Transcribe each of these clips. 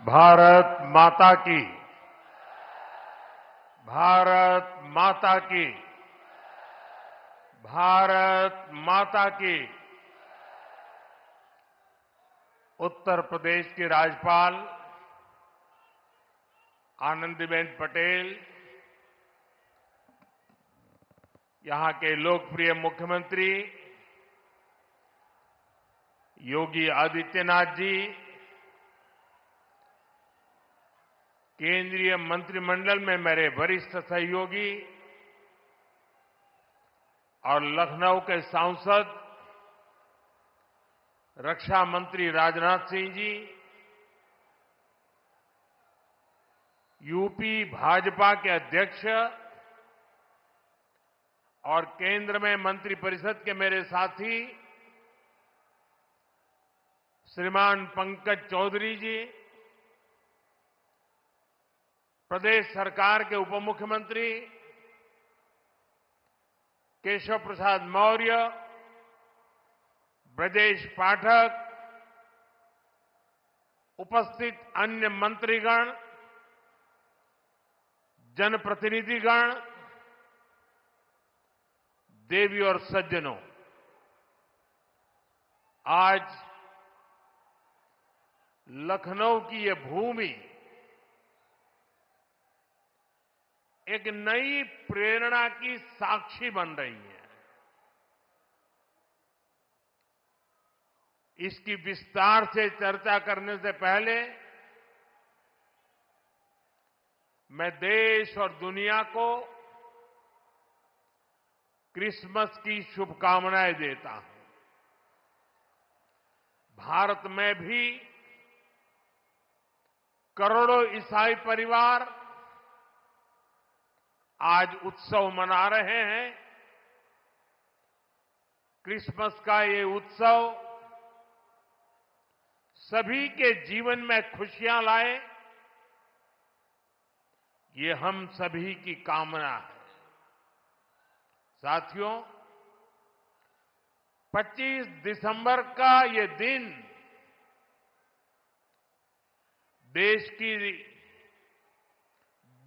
भारत माता की। भारत माता की। भारत माता की। उत्तर प्रदेश की राज्यपाल आनंदीबेन पटेल, यहां के लोकप्रिय मुख्यमंत्री योगी आदित्यनाथ जी, केंद्रीय मंत्रिमंडल में मेरे वरिष्ठ सहयोगी और लखनऊ के सांसद रक्षा मंत्री राजनाथ सिंह जी, यूपी भाजपा के अध्यक्ष और केंद्र में मंत्रिपरिषद के मेरे साथी श्रीमान पंकज चौधरी जी, प्रदेश सरकार के उप मुख्यमंत्री केशव प्रसाद मौर्य, ब्रजेश पाठक, उपस्थित अन्य मंत्रीगण, जनप्रतिनिधिगण, देवी और सज्जनों, आज लखनऊ की ये भूमि एक नई प्रेरणा की साक्षी बन रही है। इसकी विस्तार से चर्चा करने से पहले मैं देश और दुनिया को क्रिसमस की शुभकामनाएं देता हूं। भारत में भी करोड़ों ईसाई परिवार आज उत्सव मना रहे हैं। क्रिसमस का ये उत्सव सभी के जीवन में खुशियां लाए, ये हम सभी की कामना है। साथियों, 25 दिसंबर का ये दिन देश की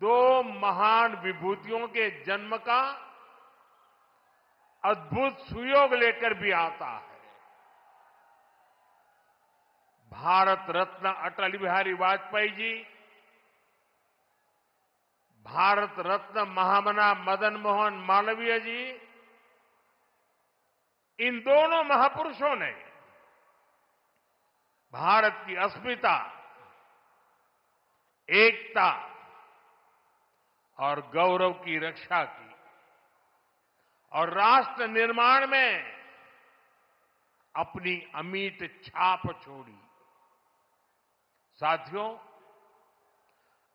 दो महान विभूतियों के जन्म का अद्भुत सुयोग लेकर भी आता है। भारत रत्न अटल बिहारी वाजपेयी जी, भारत रत्न महामना मदन मोहन मालवीय जी, इन दोनों महापुरुषों ने भारत की अस्मिता, एकता और गौरव की रक्षा की और राष्ट्र निर्माण में अपनी अमिट छाप छोड़ी। साथियों,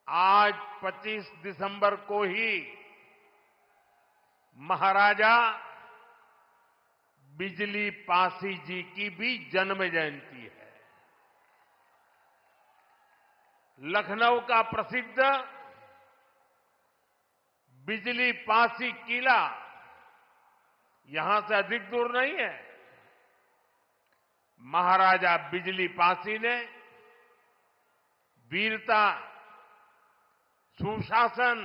आज 25 दिसंबर को ही महाराजा बिजली पासी जी की भी जन्म जयंती है। लखनऊ का प्रसिद्ध बिजली पासी किला यहां से अधिक दूर नहीं है। महाराजा बिजली पासी ने वीरता, सुशासन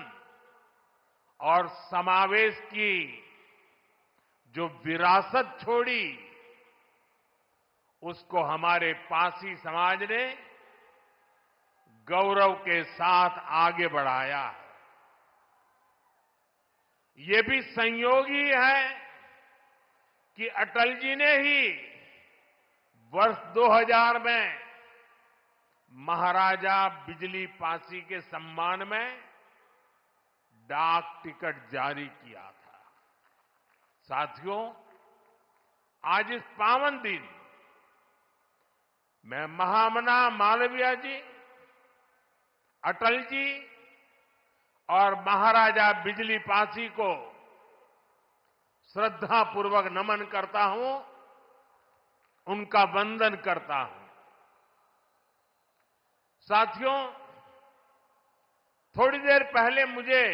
और समावेश की जो विरासत छोड़ी, उसको हमारे पासी समाज ने गौरव के साथ आगे बढ़ाया है। ये भी संयोग ही है कि अटल जी ने ही वर्ष 2000 में महाराजा बिजली पासी के सम्मान में डाक टिकट जारी किया था। साथियों, आज इस पावन दिन मैं महामना मालवीय जी, अटल जी और महाराजा बिजली पासी को श्रद्धापूर्वक नमन करता हूं, उनका वंदन करता हूं। साथियों, थोड़ी देर पहले मुझे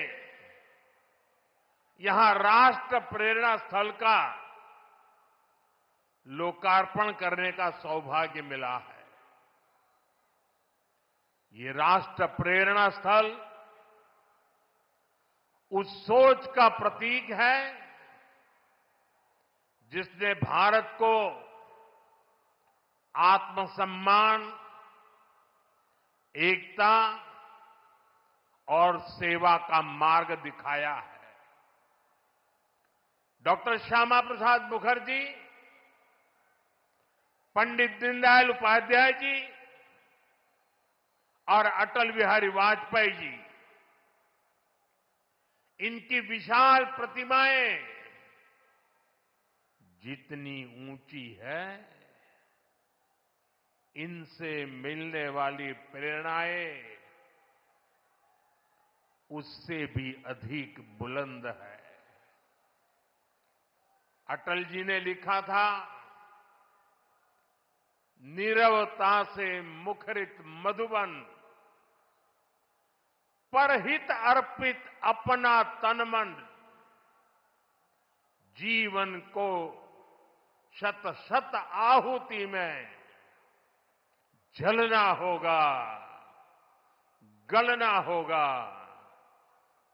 यहां राष्ट्र प्रेरणा स्थल का लोकार्पण करने का सौभाग्य मिला है। ये राष्ट्र प्रेरणा स्थल उस सोच का प्रतीक है जिसने भारत को आत्मसम्मान, एकता और सेवा का मार्ग दिखाया है। डॉक्टर श्यामा प्रसाद मुखर्जी, पंडित दीनदयाल उपाध्याय जी और अटल बिहारी वाजपेयी जी, इनकी विशाल प्रतिमाएं जितनी ऊंची है, इनसे मिलने वाली प्रेरणाएं उससे भी अधिक बुलंद है। अटल जी ने लिखा था, नीरवता से मुखरित मधुबन, परहित अर्पित अपना तन मन, जीवन को शत शत आहुति में जलना होगा, गलना होगा,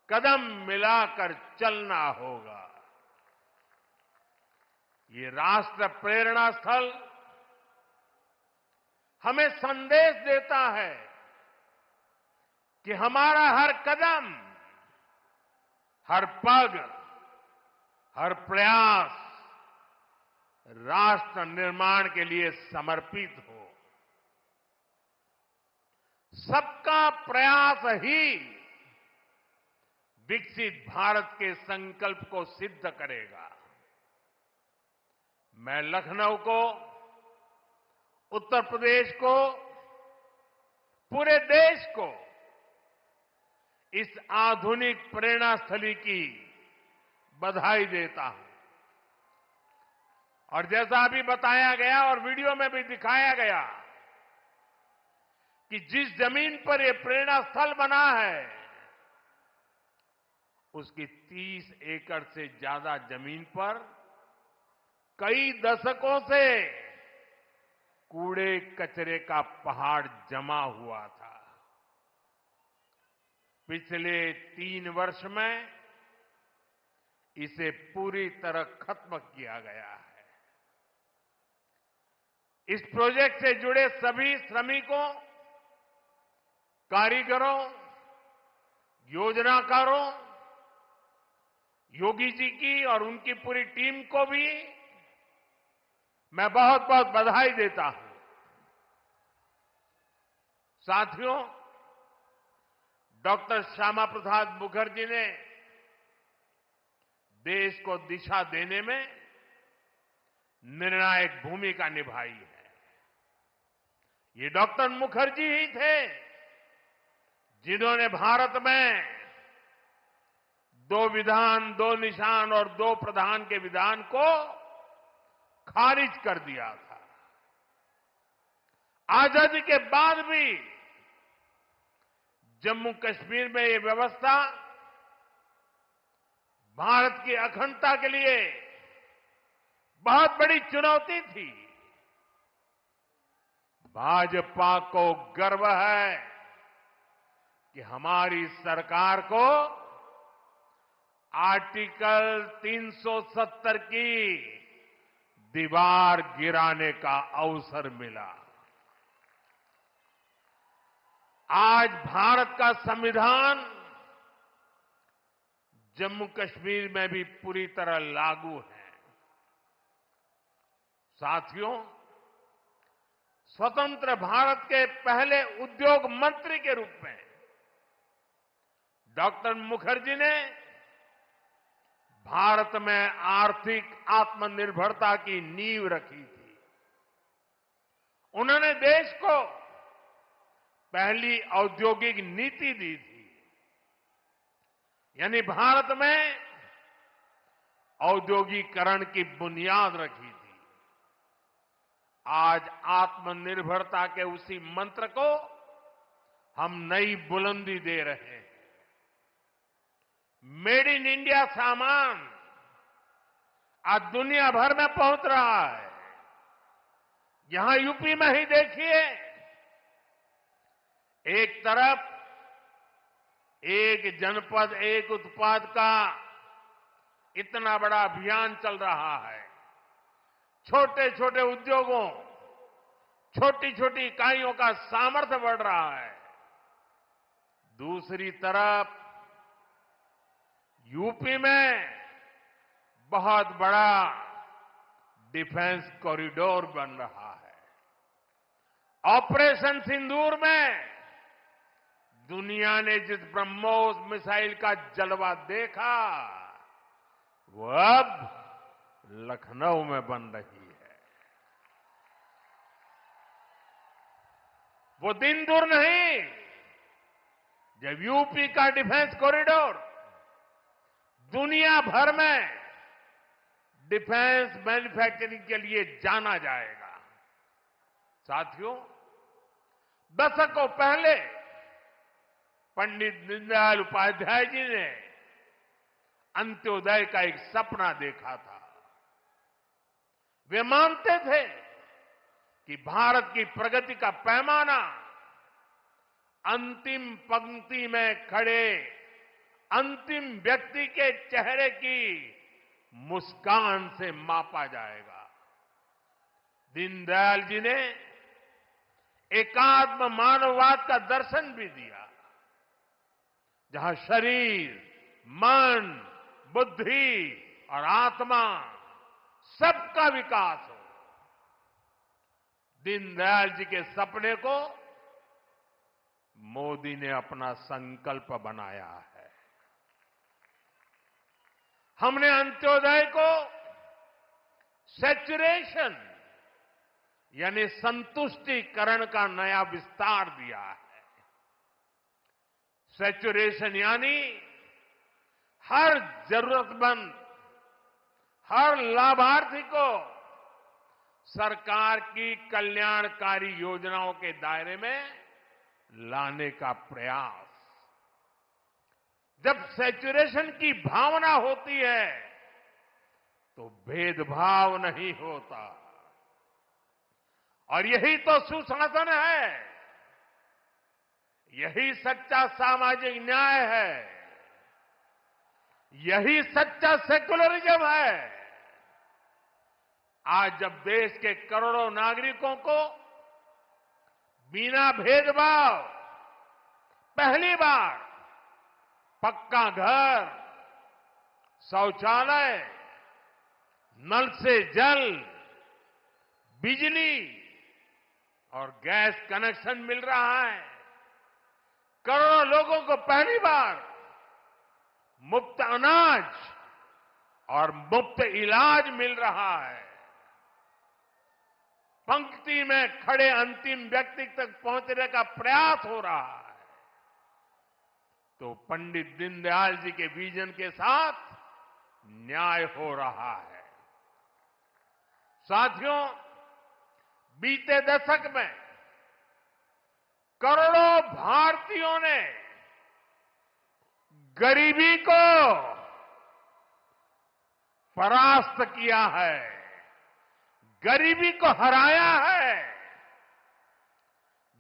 कदम मिलाकर चलना होगा। ये राष्ट्र प्रेरणा स्थल हमें संदेश देता है कि हमारा हर कदम, हर पग, हर प्रयास राष्ट्र निर्माण के लिए समर्पित हो। सबका प्रयास ही विकसित भारत के संकल्प को सिद्ध करेगा। मैं लखनऊ को, उत्तर प्रदेश को, पूरे देश को इस आधुनिक प्रेरणा स्थली की बधाई देता हूं। और जैसा अभी बताया गया और वीडियो में भी दिखाया गया कि जिस जमीन पर यह प्रेरणा स्थल बना है, उसकी 30 एकड़ से ज्यादा जमीन पर कई दशकों से कूड़े कचरे का पहाड़ जमा हुआ था। पिछले 3 वर्ष में इसे पूरी तरह खत्म किया गया है। इस प्रोजेक्ट से जुड़े सभी श्रमिकों, कारीगरों, योजनाकारों, योगी जी की और उनकी पूरी टीम को भी मैं बहुत बहुत बधाई देता हूं। साथियों, डॉक्टर श्यामा प्रसाद मुखर्जी ने देश को दिशा देने में निर्णायक भूमिका निभाई है। ये डॉक्टर मुखर्जी ही थे जिन्होंने भारत में 2 विधान, 2 निशान और 2 प्रधान के विधान को खारिज कर दिया था। आजादी के बाद भी जम्मू कश्मीर में ये व्यवस्था भारत की अखंडता के लिए बहुत बड़ी चुनौती थी। भाजपा को गर्व है कि हमारी सरकार को आर्टिकल 370 की दीवार गिराने का अवसर मिला। आज भारत का संविधान जम्मू कश्मीर में भी पूरी तरह लागू है। साथियों, स्वतंत्र भारत के पहले उद्योग मंत्री के रूप में डॉक्टर मुखर्जी ने भारत में आर्थिक आत्मनिर्भरता की नींव रखी थी। उन्होंने देश को पहली औद्योगिक नीति दी थी, यानी भारत में औद्योगिकरण की बुनियाद रखी थी। आज आत्मनिर्भरता के उसी मंत्र को हम नई बुलंदी दे रहे हैं। मेड इन इंडिया सामान आज दुनिया भर में पहुंच रहा है। यहां यूपी में ही देखिए, एक तरफ एक जनपद एक उत्पाद का इतना बड़ा अभियान चल रहा है। छोटे छोटे उद्योगों, छोटी छोटी इकाइयों का सामर्थ्य बढ़ रहा है। दूसरी तरफ यूपी में बहुत बड़ा डिफेंस कॉरिडोर बन रहा है। ऑपरेशन सिंदूर में दुनिया ने जिस ब्रह्मोस मिसाइल का जलवा देखा, वो अब लखनऊ में बन रही है। वो दिन दूर नहीं जब यूपी का डिफेंस कॉरिडोर दुनिया भर में डिफेंस मैन्युफैक्चरिंग के लिए जाना जाएगा। साथियों, दशकों पहले पंडित दीनदयाल उपाध्याय जी ने अंत्योदय का एक सपना देखा था। वे मानते थे कि भारत की प्रगति का पैमाना अंतिम पंक्ति में खड़े अंतिम व्यक्ति के चेहरे की मुस्कान से मापा जाएगा। दीनदयाल जी ने एकात्म मानववाद का दर्शन भी दिया, जहां शरीर, मन, बुद्धि और आत्मा सबका विकास हो। दीनदयाल जी के सपने को मोदी ने अपना संकल्प बनाया है। हमने अंत्योदय को सैचुरेशन यानी संतुष्टिकरण का नया विस्तार दिया है। सैचुरेशन यानी हर जरूरतमंद, हर लाभार्थी को सरकार की कल्याणकारी योजनाओं के दायरे में लाने का प्रयास। जब सैचुरेशन की भावना होती है तो भेदभाव नहीं होता, और यही तो सुशासन है, यही सच्चा सामाजिक न्याय है, यही सच्चा सेकुलरिज्म है। आज जब देश के करोड़ों नागरिकों को बिना भेदभाव पहली बार पक्का घर, शौचालय, नल से जल, बिजली और गैस कनेक्शन मिल रहा है, करोड़ों लोगों को पहली बार मुफ्त अनाज और मुफ्त इलाज मिल रहा है, पंक्ति में खड़े अंतिम व्यक्ति तक पहुंचने का प्रयास हो रहा है, तो पंडित दीनदयाल जी के विजन के साथ न्याय हो रहा है। साथियों, बीते दशक में करोड़ों भारतीयों ने गरीबी को परास्त किया है, गरीबी को हराया है।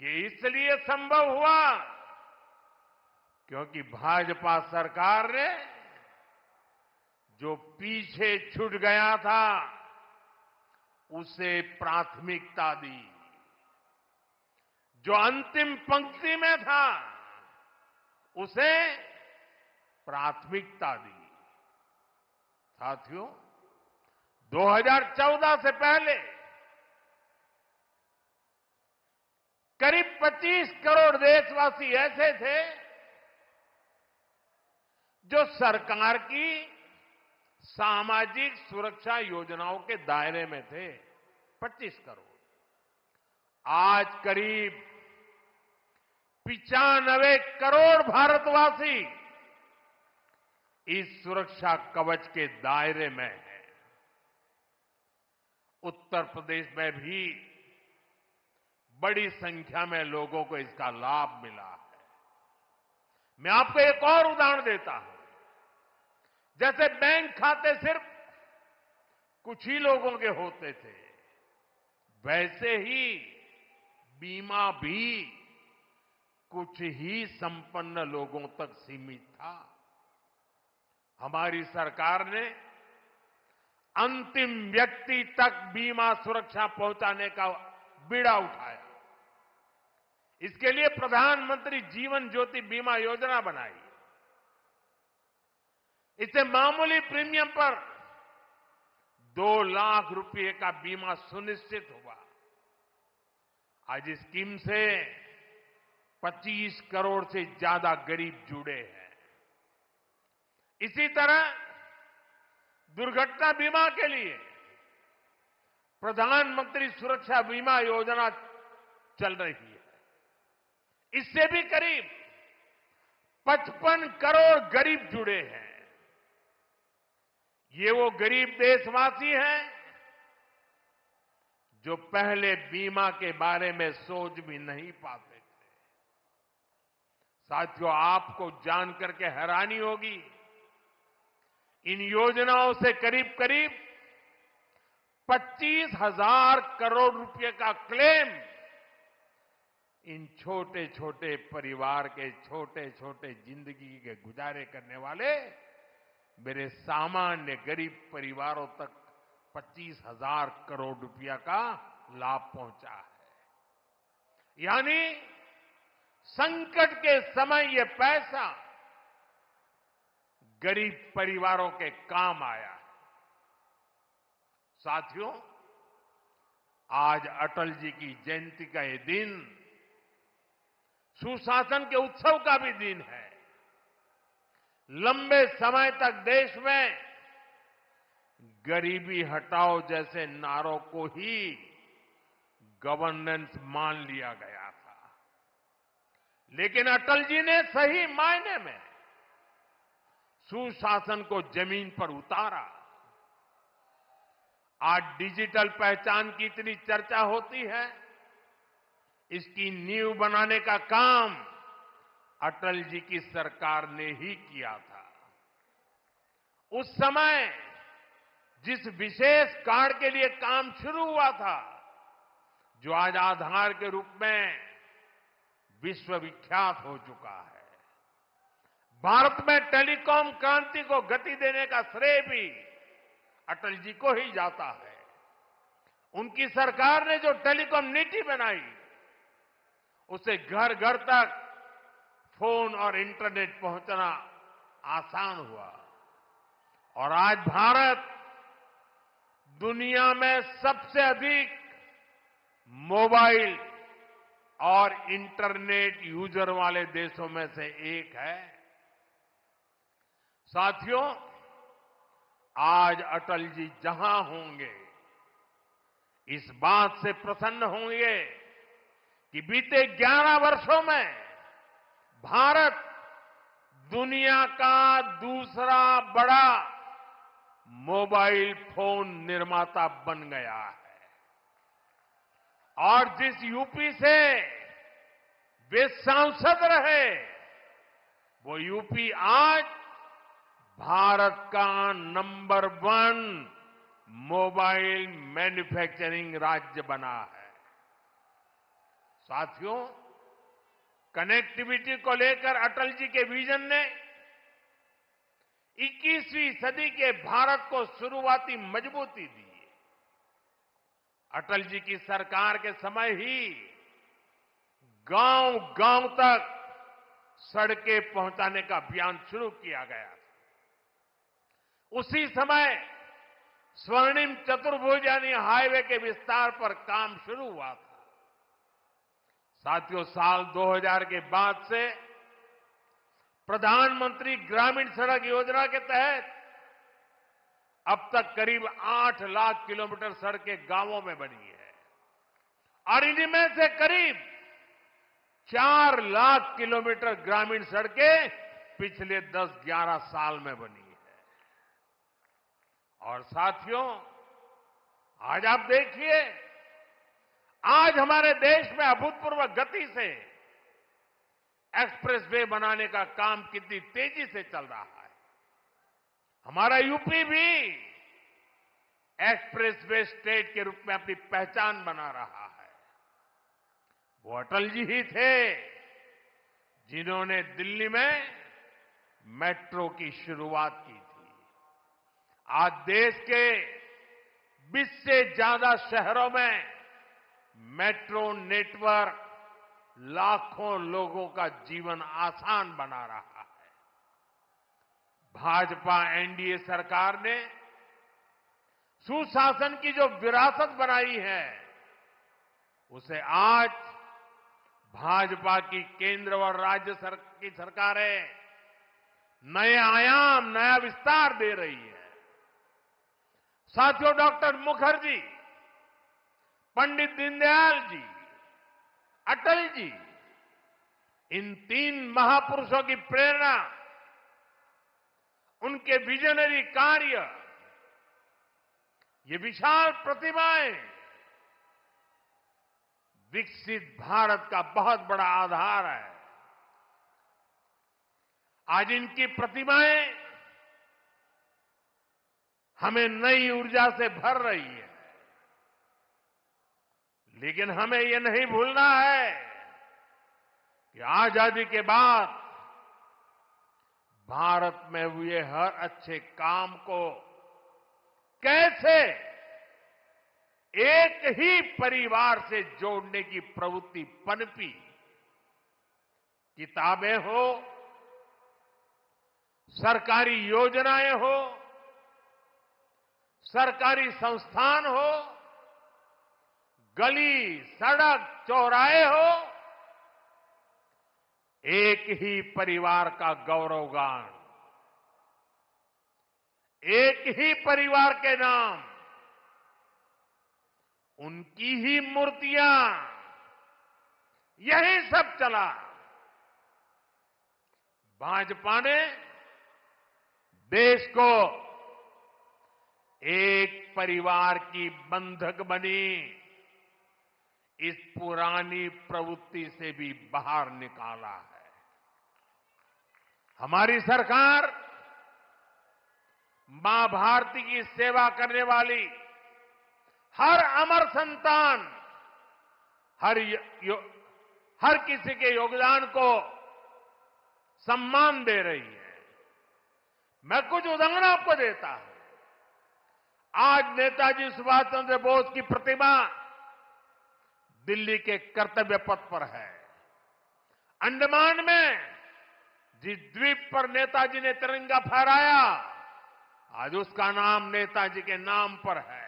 ये इसलिए संभव हुआ क्योंकि भाजपा सरकार ने जो पीछे छूट गया था उसे प्राथमिकता दी, जो अंतिम पंक्ति में था उसे प्राथमिकता दी। साथियों, 2014 से पहले करीब 25 करोड़ देशवासी ऐसे थे जो सरकार की सामाजिक सुरक्षा योजनाओं के दायरे में थे। 25 करोड़। आज करीब 95 करोड़ भारतवासी इस सुरक्षा कवच के दायरे में है। उत्तर प्रदेश में भी बड़ी संख्या में लोगों को इसका लाभ मिला है। मैं आपको एक और उदाहरण देता हूं। जैसे बैंक खाते सिर्फ कुछ ही लोगों के होते थे, वैसे ही बीमा भी कुछ ही संपन्न लोगों तक सीमित था। हमारी सरकार ने अंतिम व्यक्ति तक बीमा सुरक्षा पहुंचाने का बीड़ा उठाया। इसके लिए प्रधानमंत्री जीवन ज्योति बीमा योजना बनाई। इससे मामूली प्रीमियम पर 2 लाख रुपए का बीमा सुनिश्चित हुआ। आज इस स्कीम से 25 करोड़ से ज्यादा गरीब जुड़े हैं। इसी तरह दुर्घटना बीमा के लिए प्रधानमंत्री सुरक्षा बीमा योजना चल रही है। इससे भी करीब 55 करोड़ गरीब जुड़े हैं। ये वो गरीब देशवासी हैं जो पहले बीमा के बारे में सोच भी नहीं पाते थे। साथियों, आपको जानकर के हैरानी होगी, इन योजनाओं से करीब करीब 25,000 करोड़ रुपए का क्लेम इन छोटे छोटे परिवार के छोटे छोटे जिंदगी के गुजारे करने वाले मेरे सामान्य गरीब परिवारों तक 25,000 करोड़ रुपया का लाभ पहुंचा है। यानी संकट के समय ये पैसा गरीब परिवारों के काम आया है। साथियों, आज अटल जी की जयंती का ये दिन सुशासन के उत्सव का भी दिन है। लंबे समय तक देश में गरीबी हटाओ जैसे नारों को ही गवर्नेंस मान लिया गया था, लेकिन अटल जी ने सही मायने में सुशासन को जमीन पर उतारा। आज डिजिटल पहचान की इतनी चर्चा होती है, इसकी नींव बनाने का काम अटल जी की सरकार ने ही किया था। उस समय जिस विशेष कार्ड के लिए काम शुरू हुआ था, जो आज आधार के रूप में विश्वविख्यात हो चुका है, भारत में टेलीकॉम क्रांति को गति देने का श्रेय भी अटल जी को ही जाता है। उनकी सरकार ने जो टेलीकॉम नीति बनाई, उससे घर घर तक फोन और इंटरनेट पहुंचना आसान हुआ और आज भारत दुनिया में सबसे अधिक मोबाइल और इंटरनेट यूजर वाले देशों में से एक है। साथियों, आज अटल जी जहां होंगे, इस बात से प्रसन्न होंगे कि बीते 11 वर्षों में भारत दुनिया का दूसरा बड़ा मोबाइल फोन निर्माता बन गया है और जिस यूपी से वे सांसद रहे, वो यूपी आज भारत का नंबर 1 मोबाइल मैन्युफैक्चरिंग राज्य बना है। साथियों, कनेक्टिविटी को लेकर अटल जी के विजन ने 21वीं सदी के भारत को शुरुआती मजबूती दी। अटल जी की सरकार के समय ही गांव गांव तक सड़कें पहुंचाने का अभियान शुरू किया गया था। उसी समय स्वर्णिम चतुर्भुज यानी हाईवे के विस्तार पर काम शुरू हुआ था। साथियों, साल 2000 के बाद से प्रधानमंत्री ग्रामीण सड़क योजना के तहत अब तक करीब 8 लाख किलोमीटर सड़कें गांवों में बनी है और इनमें से करीब 4 लाख किलोमीटर ग्रामीण सड़कें पिछले 10-11 साल में बनी है। और साथियों, आज आप देखिए, आज हमारे देश में अभूतपूर्व गति से एक्सप्रेसवे बनाने का काम कितनी तेजी से चल रहा है। हमारा यूपी भी एक्सप्रेसवे स्टेट के रूप में अपनी पहचान बना रहा है। वो अटल जी ही थे जिन्होंने दिल्ली में मेट्रो की शुरुआत की थी। आज देश के 20 से ज्यादा शहरों में मेट्रो नेटवर्क लाखों लोगों का जीवन आसान बना रहा है। भाजपा एनडीए सरकार ने सुशासन की जो विरासत बनाई है, उसे आज भाजपा की केंद्र और राज्य की सरकारें नए आयाम, नया विस्तार दे रही है। साथियों, डॉक्टर मुखर्जी, पंडित दीनदयाल जी, अटल जी, इन 3 महापुरुषों की प्रेरणा, उनके विजनरी कार्य, ये विशाल प्रतिभाएं विकसित भारत का बहुत बड़ा आधार है। आज इनकी प्रतिमाएं हमें नई ऊर्जा से भर रही है। लेकिन हमें यह नहीं भूलना है कि आजादी के बाद भारत में हुए हर अच्छे काम को कैसे एक ही परिवार से जोड़ने की प्रवृत्ति पनपी। किताबें हो, सरकारी योजनाएं हो, सरकारी संस्थान हो, गली, सड़क, चौराहे हो, एक ही परिवार का गौरवगान, एक ही परिवार के नाम, उनकी ही मूर्तियां, यही सब चला। भाजपा ने देश को एक परिवार की बंधक बनी इस पुरानी प्रवृत्ति से भी बाहर निकाला है। हमारी सरकार मां भारती की सेवा करने वाली हर अमर संतान, हर किसी के योगदान को सम्मान दे रही है। मैं कुछ उदाहरण आपको देता हूं। आज नेताजी सुभाष चंद्र बोस की प्रतिमा दिल्ली के कर्तव्य पथ पर है। अंडमान में जिस द्वीप पर नेताजी ने तिरंगा फहराया, आज उसका नाम नेताजी के नाम पर है।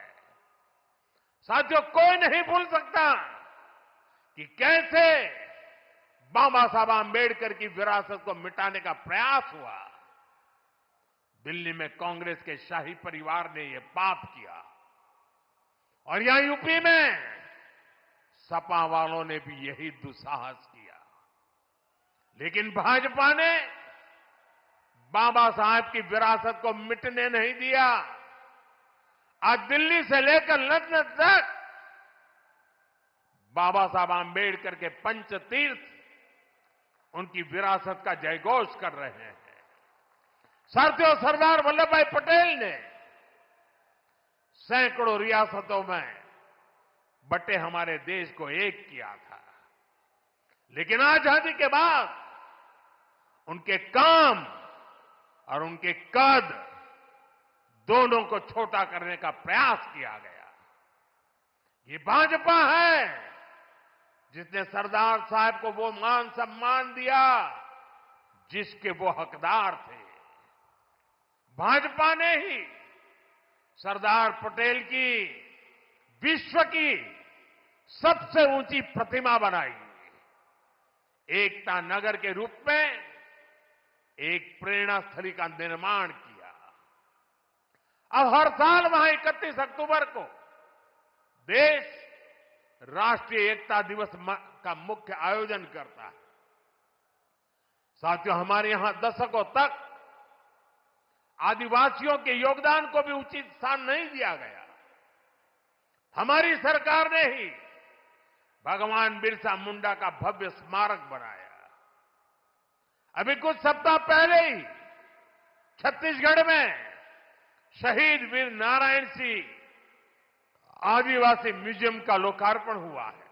साथियों, कोई नहीं भूल सकता कि कैसे बाबा साहब आंबेडकर की विरासत को मिटाने का प्रयास हुआ। दिल्ली में कांग्रेस के शाही परिवार ने यह पाप किया और यहां यूपी में सपा वालों ने भी यही दुस्साहस किया। लेकिन भाजपा ने बाबा साहब की विरासत को मिटने नहीं दिया। आज दिल्ली से लेकर लंदन तक बाबा साहब आंबेडकर के पंचतीर्थ उनकी विरासत का जयघोष कर रहे हैं। साथियों, सरदार वल्लभ भाई पटेल ने सैकड़ों रियासतों में बटे हमारे देश को एक किया था। लेकिन आजादी के बाद उनके काम और उनके कद दोनों को छोटा करने का प्रयास किया गया। ये भाजपा है जिसने सरदार साहब को वो मान सम्मान दिया जिसके वो हकदार थे। भाजपा ने ही सरदार पटेल की विश्व की सबसे ऊंची प्रतिमा बनाई, एकता नगर के रूप में एक प्रेरणा स्थली का निर्माण किया। अब हर साल वहां 31 अक्टूबर को देश राष्ट्रीय एकता दिवस का मुख्य आयोजन करता है। साथियों, हमारे यहां दशकों तक आदिवासियों के योगदान को भी उचित स्थान नहीं दिया गया। हमारी सरकार ने ही भगवान बिरसा मुंडा का भव्य स्मारक बनाया। अभी कुछ सप्ताह पहले ही छत्तीसगढ़ में शहीद वीर नारायण सिंह आदिवासी म्यूजियम का लोकार्पण हुआ है।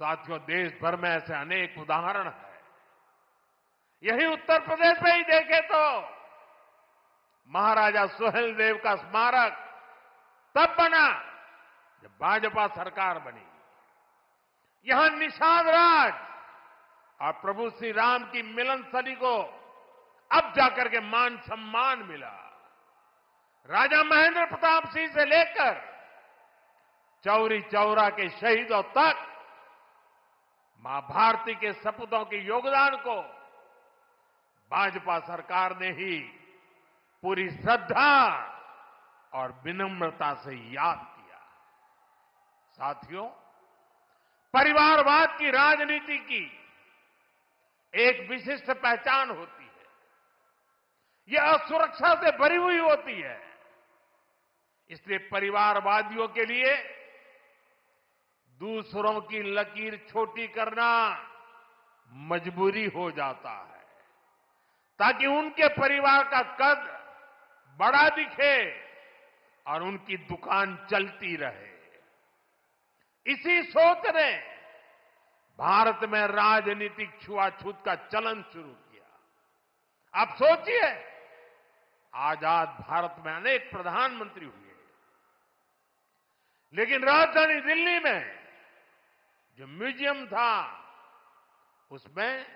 साथियों, देश भर में ऐसे अनेक उदाहरण हैं। यही उत्तर प्रदेश में ही देखें तो महाराजा सुहेलदेव का स्मारक तब बना जब भाजपा सरकार बनी। यहां निषाद राज और प्रभु श्री राम की मिलन स्थली को अब जाकर के मान सम्मान मिला। राजा महेंद्र प्रताप सिंह से लेकर चौरी चौरा के शहीदों तक मां भारती के सपूतों के योगदान को भाजपा सरकार ने ही पूरी श्रद्धा और विनम्रता से याद किया। साथियों, परिवारवाद की राजनीति की एक विशिष्ट पहचान होती है। यह असुरक्षा से भरी हुई होती है। इसलिए परिवारवादियों के लिए दूसरों की लकीर छोटी करना मजबूरी हो जाता है, ताकि उनके परिवार का कद बड़ा दिखे और उनकी दुकान चलती रहे। इसी सोच ने भारत में राजनीतिक छुआछूत का चलन शुरू किया। आप सोचिए, आजाद भारत में अनेक प्रधानमंत्री हुए, लेकिन राजधानी दिल्ली में जो म्यूजियम था उसमें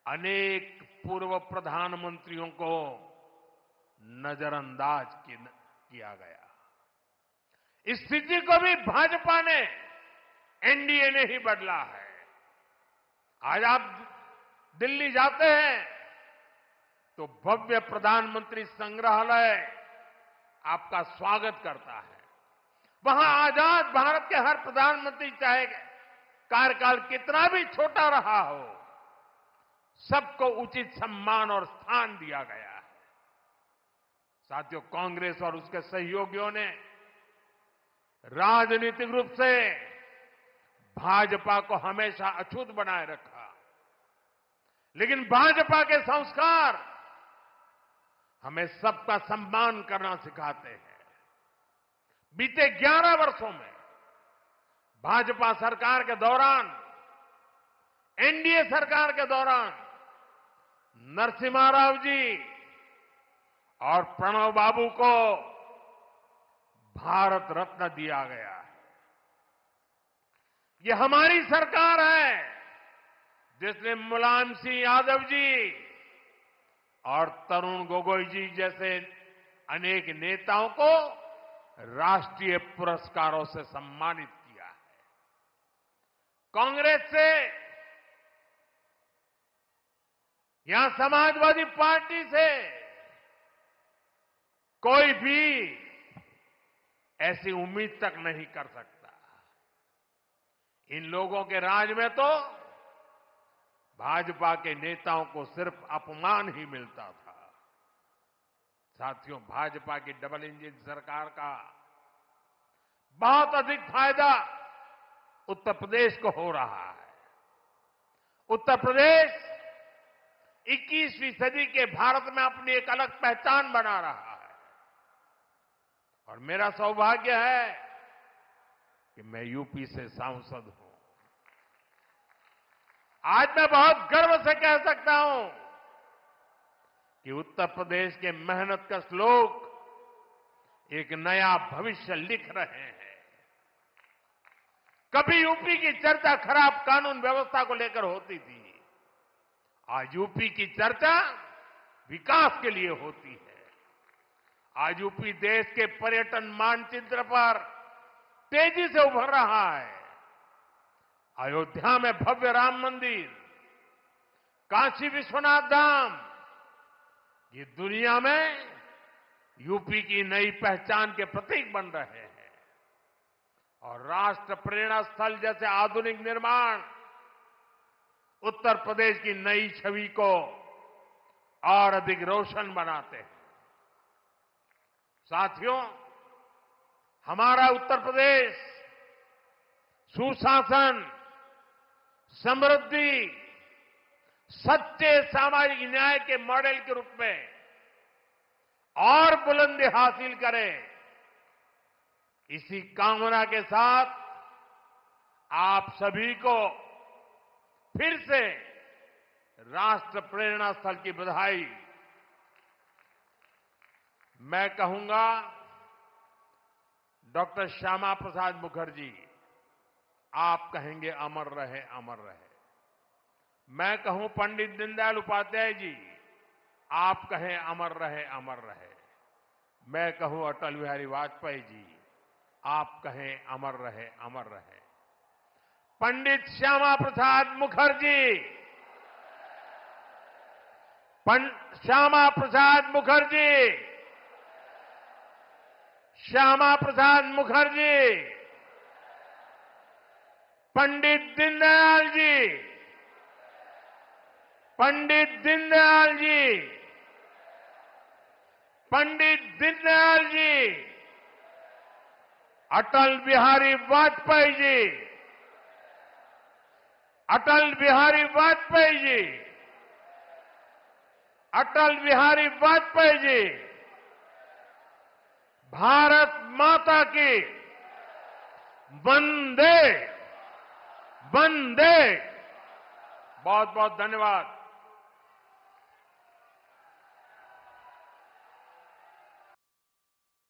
अनेक पूर्व प्रधानमंत्रियों को नजरअंदाज किया गया। इस स्थिति को भी भाजपा ने, एनडीए ने ही बदला है। आज आप दिल्ली जाते हैं तो भव्य प्रधानमंत्री संग्रहालय आपका स्वागत करता है। वहां आजाद भारत के हर प्रधानमंत्री, चाहे कार्यकाल कितना भी छोटा रहा हो, सबको उचित सम्मान और स्थान दिया गया है। साथियों, कांग्रेस और उसके सहयोगियों ने राजनीतिक रूप से भाजपा को हमेशा अछूत बनाए रखा, लेकिन भाजपा के संस्कार हमें सबका सम्मान करना सिखाते हैं। बीते 11 वर्षों में भाजपा सरकार के दौरान, एनडीए सरकार के दौरान नरसिम्हा राव जी और प्रणब बाबू को भारत रत्न दिया गया है। यह हमारी सरकार है जिसने मुलायम सिंह यादव जी और तरुण गोगोई जी जैसे अनेक नेताओं को राष्ट्रीय पुरस्कारों से सम्मानित किया है। कांग्रेस से, यहां समाजवादी पार्टी से कोई भी ऐसी उम्मीद तक नहीं कर सकता। इन लोगों के राज में तो भाजपा के नेताओं को सिर्फ अपमान ही मिलता था। साथियों, भाजपा की डबल इंजन सरकार का बहुत अधिक फायदा उत्तर प्रदेश को हो रहा है। उत्तर प्रदेश 21वीं सदी के भारत में अपनी एक अलग पहचान बना रहा है और मेरा सौभाग्य है कि मैं यूपी से सांसद हूं। आज मैं बहुत गर्व से कह सकता हूं कि उत्तर प्रदेश के मेहनतकश लोग एक नया भविष्य लिख रहे हैं। कभी यूपी की चर्चा खराब कानून व्यवस्था को लेकर होती थी, आज यूपी की चर्चा विकास के लिए होती है। आज यूपी देश के पर्यटन मानचित्र पर तेजी से उभर रहा है। अयोध्या में भव्य राम मंदिर, काशी विश्वनाथ धाम, ये दुनिया में यूपी की नई पहचान के प्रतीक बन रहे हैं और राष्ट्र प्रेरणा स्थल जैसे आधुनिक निर्माण उत्तर प्रदेश की नई छवि को और अधिक रोशन बनाते हैं। साथियों, हमारा उत्तर प्रदेश सुशासन, समृद्धि, सच्चे सामाजिक न्याय के मॉडल के रूप में और बुलंदी हासिल करे, इसी कामना के साथ आप सभी को फिर से राष्ट्र प्रेरणा स्थल की बधाई। मैं कहूंगा डॉक्टर श्यामा प्रसाद मुखर्जी, आप कहेंगे अमर रहे अमर रहे। मैं कहूं पंडित दीनदयाल उपाध्याय जी, आप कहें अमर रहे अमर रहे। मैं कहूं अटल बिहारी वाजपेयी जी, आप कहें अमर रहे अमर रहे। पंडित श्यामा प्रसाद मुखर्जी, श्यामा प्रसाद मुखर्जी, श्यामा प्रसाद मुखर्जी, पंडित दीनदयाल जी, पंडित दीनदयाल जी, पंडित दीनदयाल जी, अटल बिहारी वाजपेयी जी, अटल बिहारी वाजपेयी जी, अटल बिहारी वाजपेयी जी, भारत माता की वंदे वंदे। बहुत बहुत धन्यवाद।